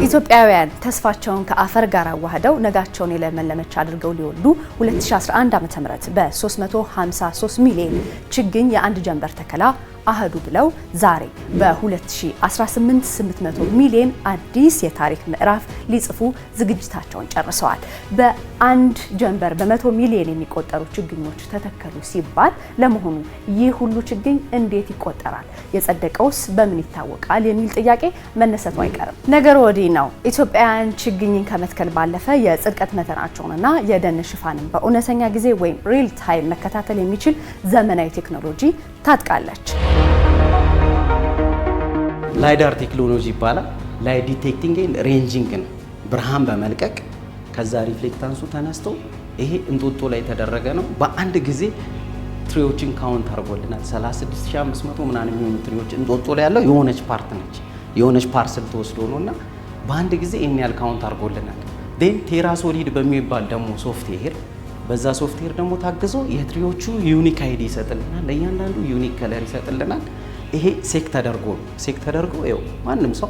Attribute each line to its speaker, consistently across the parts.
Speaker 1: ኢትዮጵያውያን ተስፋቸውን ከአፈር ጋር አዋህደው ነጋቸውን የለመለመች አድርገው ሊወልዱ 2011 ዓ.ም በ353 ሚሊዮን ችግኝ የአንድ ጀንበር ተከላ አህዱ ብለው ዛሬ በ2018 800 ሚሊዮን አዲስ የታሪክ ምዕራፍ ሊጽፉ ዝግጅታቸውን ጨርሰዋል። በአንድ ጀንበር በ100 ሚሊዮን የሚቆጠሩ ችግኞች ተተከሉ ሲባል ለመሆኑ ይህ ሁሉ ችግኝ እንዴት ይቆጠራል? የጸደቀውስ በምን ይታወቃል? የሚል ጥያቄ መነሳቱ አይቀርም። ነገሩ ወዲህ ነው። ኢትዮጵያውያን ችግኝን ከመትከል ባለፈ የጽድቀት መጠናቸውንና የደን ሽፋንን በእውነተኛ ጊዜ ወይም ሪል ታይም መከታተል የሚችል ዘመናዊ ቴክኖሎጂ ታጥቃለች።
Speaker 2: ላይዳር ቴክኖሎጂ ይባላል። ላይት ዲቴክቲንግ ኤንድ ሬንጂንግ ነው። ብርሃን በመልቀቅ ከዛ ሪፍሌክታንሱ ተነስቶ ይሄ እንጦጦ ላይ የተደረገ ነው። በአንድ ጊዜ ትሪዎችን ካውንት አድርጎልናል። 36500 ምናምን የሚሆኑ ትሪዎች እንጦጦ ላይ ያለው የሆነች ፓርት ነች። የሆነች ፓርሰል ተወስዶ ነውና በአንድ ጊዜ ይሄን ያህል ካውንት አድርጎልናል። ዴን ቴራሶሊድ በሚባል ደግሞ ሶፍትዌር በዛ ሶፍትዌር ደግሞ ታግዞ የትሪዎቹ ዩኒክ አይዲ ይሰጥልናል። ለእያንዳንዱ ዩኒክ ከለር ይሰጥልናል። ይሄ ሴክ ተደርጎ ይኸው ማንም ሰው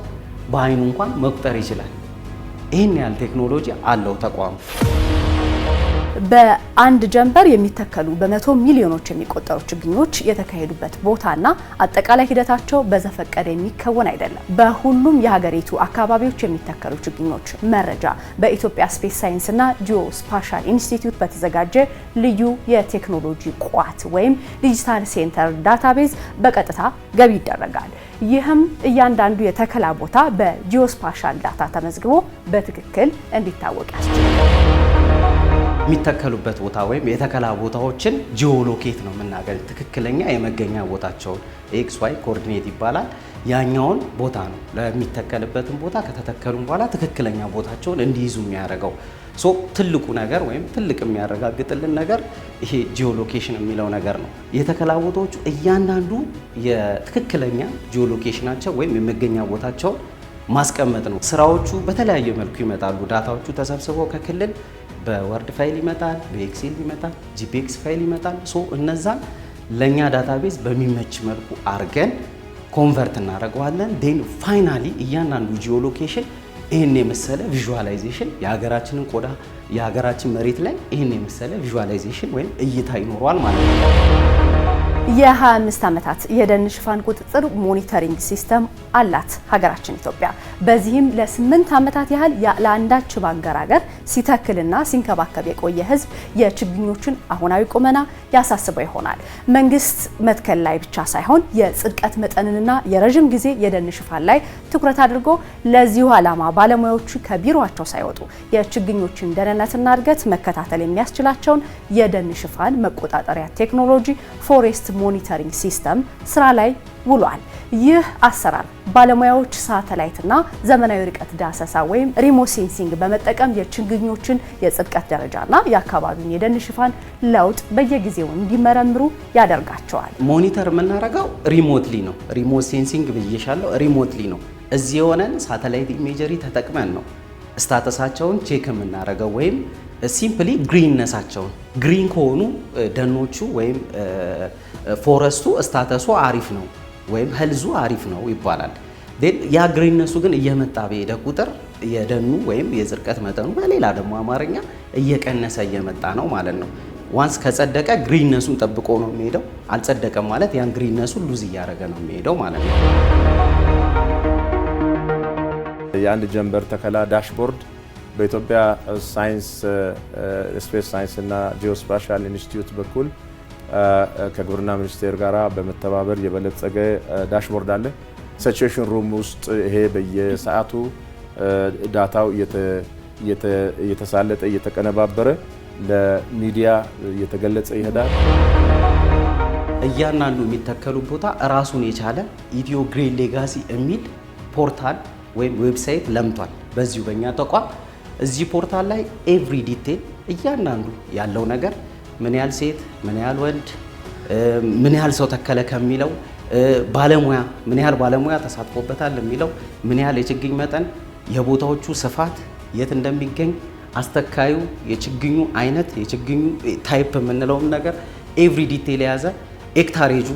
Speaker 2: በአይኑ እንኳን መቁጠር ይችላል። ይሄን ያህል ቴክኖሎጂ አለው ተቋሙ።
Speaker 1: በአንድ ጀንበር የሚተከሉ በመቶ ሚሊዮኖች የሚቆጠሩ ችግኞች የተካሄዱበት ቦታና አጠቃላይ ሂደታቸው በዘፈቀደ የሚከወን አይደለም። በሁሉም የሀገሪቱ አካባቢዎች የሚተከሉ ችግኞች መረጃ በኢትዮጵያ ስፔስ ሳይንስና ጂኦስፓሻል ኢንስቲትዩት በተዘጋጀ ልዩ የቴክኖሎጂ ቋት ወይም ዲጂታል ሴንተር ዳታቤዝ በቀጥታ ገቢ ይደረጋል። ይህም እያንዳንዱ የተከላ ቦታ በጂኦስፓሻል ዳታ ተመዝግቦ በትክክል እንዲታወቅ ያስችላል።
Speaker 2: የሚተከሉበት ቦታ ወይም የተከላ ቦታዎችን ጂኦሎኬት ነው የምናገኝ። ትክክለኛ የመገኛ ቦታቸውን ኤክስ ዋይ ኮኦርዲኔት ይባላል። ያኛውን ቦታ ነው ለሚተከልበትን ቦታ ከተተከሉም በኋላ ትክክለኛ ቦታቸውን እንዲይዙ የሚያደርገው። ትልቁ ነገር ወይም ትልቅ የሚያረጋግጥልን ነገር ይሄ ጂኦሎኬሽን የሚለው ነገር ነው። የተከላ ቦታዎቹ እያንዳንዱ የትክክለኛ ጂኦሎኬሽናቸው ወይም የመገኛ ቦታቸውን ማስቀመጥ ነው። ስራዎቹ በተለያየ መልኩ ይመጣሉ። ዳታዎቹ ተሰብስበው ከክልል በወርድ ፋይል ይመጣል፣ በኤክሴል ይመጣል፣ ጂፒኤክስ ፋይል ይመጣል። እነዛን ለኛ ዳታቤዝ በሚመች መልኩ አርገን ኮንቨርት እናደርገዋለን። ዴን ፋይናሊ እያንዳንዱ ጂኦሎኬሽን ይህን የመሰለ ቪዥዋላይዜሽን የሀገራችንን ቆዳ የሀገራችን መሬት ላይ ይህን የመሰለ ቪዥዋላይዜሽን ወይም እይታ ይኖረዋል ማለት ነው።
Speaker 1: የ25 ዓመታት የደን ሽፋን ቁጥጥር ሞኒተሪንግ ሲስተም አላት ሀገራችን ኢትዮጵያ። በዚህም ለ8 ዓመታት ያህል ለአንዳች ባንገራገር ሲተክልና ሲንከባከብ የቆየ ሕዝብ የችግኞችን አሁናዊ ቁመና ያሳስበው ይሆናል። መንግስት መትከል ላይ ብቻ ሳይሆን የጽድቀት መጠንንና የረዥም ጊዜ የደን ሽፋን ላይ ትኩረት አድርጎ ለዚሁ ዓላማ ባለሙያዎቹ ከቢሮአቸው ሳይወጡ የችግኞችን ደህንነትና እድገት መከታተል የሚያስችላቸውን የደን ሽፋን መቆጣጠሪያ ቴክኖሎጂ ፎሬስት ሞኒተሪንግ ሲስተም ስራ ላይ ውሏል። ይህ አሰራር ባለሙያዎች ሳተላይትና ዘመናዊ ርቀት ዳሰሳ ወይም ሪሞት ሴንሲንግ በመጠቀም የችግኞችን የጽድቀት ደረጃና የአካባቢውን የደን ሽፋን ለውጥ በየጊዜው እንዲመረምሩ ያደርጋቸዋል።
Speaker 2: ሞኒተር የምናደርገው ሪሞትሊ ነው። ሪሞት ሴንሲንግ ብዬሻለሁ፣ ሪሞትሊ ነው። እዚህ የሆነን ሳተላይት ኢሜጀሪ ተጠቅመን ነው ስታተሳቸውን ቼክ የምናደርገው ወይም ሲምፕሊ ግሪንነሳቸውን ግሪን ከሆኑ ደኖቹ ወይም ፎረስቱ ስታተሱ አሪፍ ነው ወይም ሄልዙ አሪፍ ነው ይባላል። ያ ግሪንነሱ ግን እየመጣ በሄደ ቁጥር የደኑ ወይም የዝርቀት መጠኑ በሌላ ደግሞ አማርኛ እየቀነሰ እየመጣ ነው ማለት ነው። ዋንስ ከጸደቀ ግሪንነሱን ጠብቆ ነው የሚሄደው። አልጸደቀም ማለት ያን ግሪንነሱን ሉዝ እያደረገ ነው የሚሄደው ማለት ነው።
Speaker 3: የአንድ ጀንበር ተከላ ዳሽቦርድ በኢትዮጵያ ሳይንስ ስፔስ ሳይንስ እና ጂኦስፓሻል ኢንስቲትዩት በኩል ከግብርና ሚኒስቴር ጋር በመተባበር የበለጸገ ዳሽቦርድ አለ። ሲቹዌሽን ሩም ውስጥ ይሄ በየሰዓቱ ዳታው እየተሳለጠ እየተቀነባበረ ለሚዲያ እየተገለጸ ይሄዳል።
Speaker 2: እያንዳንዱ የሚተከሉ ቦታ ራሱን የቻለ ኢትዮ ግሪን ሌጋሲ የሚል ፖርታል ወይም ዌብሳይት ለምቷል። በዚሁ በእኛ ተቋም እዚህ ፖርታል ላይ ኤቭሪ ዲቴል እያንዳንዱ ያለው ነገር ምን ያህል ሴት ምን ያህል ወንድ ምን ያህል ሰው ተከለ ከሚለው ባለሙያ ምን ያህል ባለሙያ ተሳትፎበታል የሚለው ምን ያህል የችግኝ መጠን የቦታዎቹ ስፋት የት እንደሚገኝ አስተካዩ የችግኙ አይነት የችግኙ ታይፕ የምንለውም ነገር ኤቭሪ ዲቴል የያዘ ሄክታሬጁ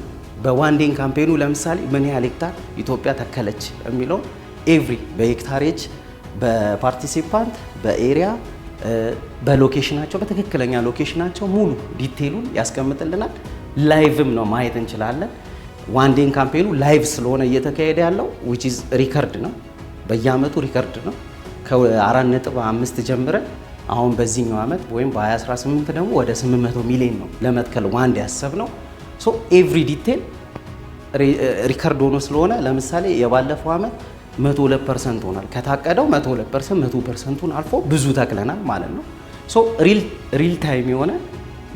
Speaker 2: በዋንዴን ካምፔኑ ለምሳሌ ምን ያህል ሄክታር ኢትዮጵያ ተከለች የሚለው ኤቭሪ በሄክታሬጅ በፓርቲሲፓንት በኤሪያ በሎኬሽናቸው በትክክለኛ ሎኬሽናቸው ሙሉ ዲቴይሉን ያስቀምጥልናል። ላይቭም ነው ማየት እንችላለን። ዋንዴን ካምፔኑ ላይቭ ስለሆነ እየተካሄደ ያለው which is ሪከርድ ነው፣ በየአመቱ ሪከርድ ነው። ከ4.5 ጀምረን አሁን በዚህኛው አመት ወይም በ2018 ደግሞ ወደ 800 ሚሊዮን ነው ለመትከል ዋንዴ ያሰብነው። ሶ ኤቭሪ ዲቴይል ሪከርድ ሆኖ ስለሆነ ለምሳሌ የባለፈው አመት 102% ሆኗል። ከታቀደው 102% 100%ን አልፎ ብዙ ተክለናል ማለት ነው። ሶ ሪል ታይም የሆነ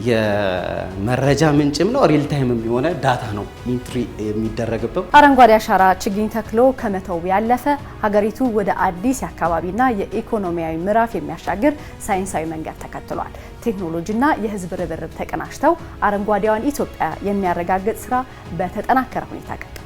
Speaker 2: የመረጃ ምንጭም ነው፣ ሪል ታይም የሆነ ዳታ ነው ኢንትሪ የሚደረግበት።
Speaker 1: አረንጓዴ አሻራ ችግኝ ተክሎ ከመተው ያለፈ ሀገሪቱ ወደ አዲስ የአካባቢና የኢኮኖሚያዊ ምዕራፍ የሚያሻግር ሳይንሳዊ መንገድ ተከትሏል። ቴክኖሎጂና የህዝብ ርብርብ ተቀናጅተው አረንጓዴዋን ኢትዮጵያ የሚያረጋግጥ ስራ በተጠናከረ ሁኔታ ቀጥሏል።